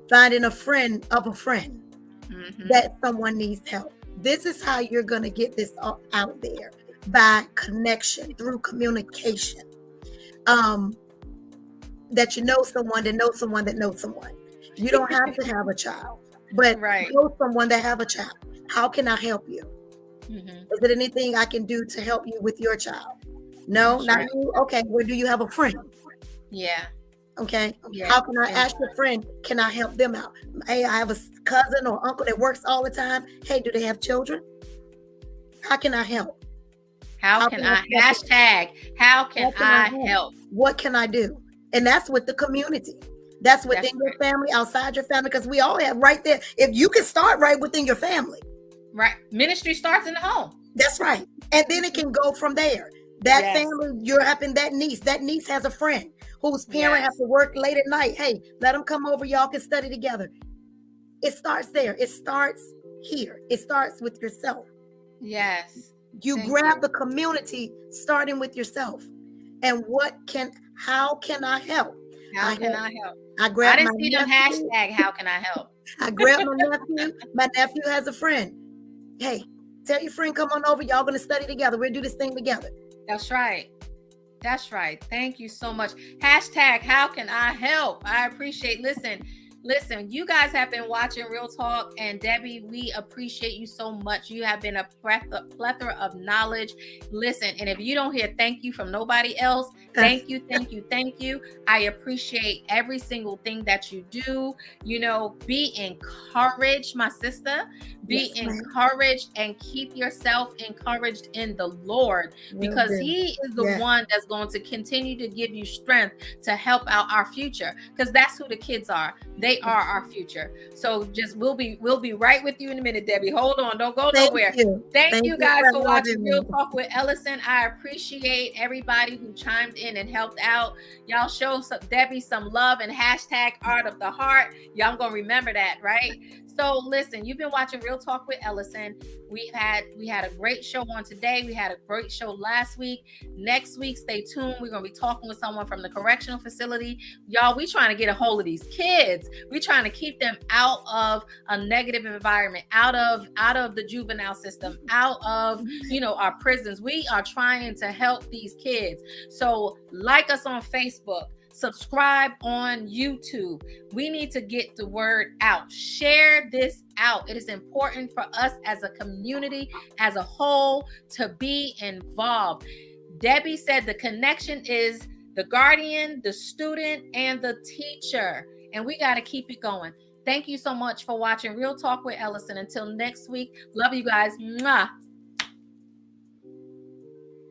finding a friend of a friend, that someone needs help. This is how you're going to get this out there, by connection, through communication. That you know someone that knows someone that knows someone. You don't have to have a child, but Right. know someone that have a child. How can I help you? Is there anything I can do to help you with your child? No, That's not right. you. Okay, well, do you have a friend? Yeah. Okay, Yeah. how can I ask your friend? Can I help them out? Hey, I have a cousin or uncle that works all the time. Hey, do they have children? How can I help? How can I hashtag? How can I help? What can I do? And that's with the community. That's within That's your right. family, outside your family, because we all have right there. If you can start right within your family, Right. Ministry starts in the home. that's right. And then it can go from there. That Yes. family, you're helping that niece. That niece has a friend whose parent have to work late at night. Hey, let them come over. Y'all can study together. It starts there. It starts here. It starts with yourself. Yes. You grab the community, starting with yourself. And how can I help? How can I help? I grab didn't see them hashtag, how can I help? I grab my nephew. My nephew has a friend. Hey, tell your friend, come on over. Y'all going to study together. We'll do this thing together. That's right. That's right. Thank you so much. Hashtag, how can I help? I appreciate. Listen, you guys have been watching Real Talk, and Debbie, we appreciate you so much. You have been a plethora of knowledge. Listen, and if you don't hear thank you from nobody else, thank you. I appreciate every single thing that you do. Be encouraged, my sister. Be encouraged and keep yourself encouraged in the Lord, because He is the one that's going to continue to give you strength to help out our future, because that's who the kids are. They are our future. So we'll be right with you in a minute, Debbie. Hold on. Don't go nowhere. Thank you guys for watching Real Talk with Ellasin. I appreciate everybody who chimed in and helped out. Y'all show Debbie some love and hashtag Art of the Heart. Y'all gonna remember that, right? So listen, you've been watching Real Talk with Ellasin. We had a great show on today. We had a great show last week. Next week, stay tuned. We're gonna be talking with someone from the correctional facility. Y'all, we trying to get a hold of these kids. We trying to keep them out of a negative environment, out of the juvenile system, out of our prisons. We are trying to help these kids. So like us on Facebook. Subscribe on YouTube. We need to get the word out. Share this out. It is important for us as a community, as a whole, to be involved. Debbie said the connection is the guardian, the student, and the teacher. And we got to keep it going. Thank you so much for watching Real Talk with Ellasin. Until next week, love you guys. Mwah.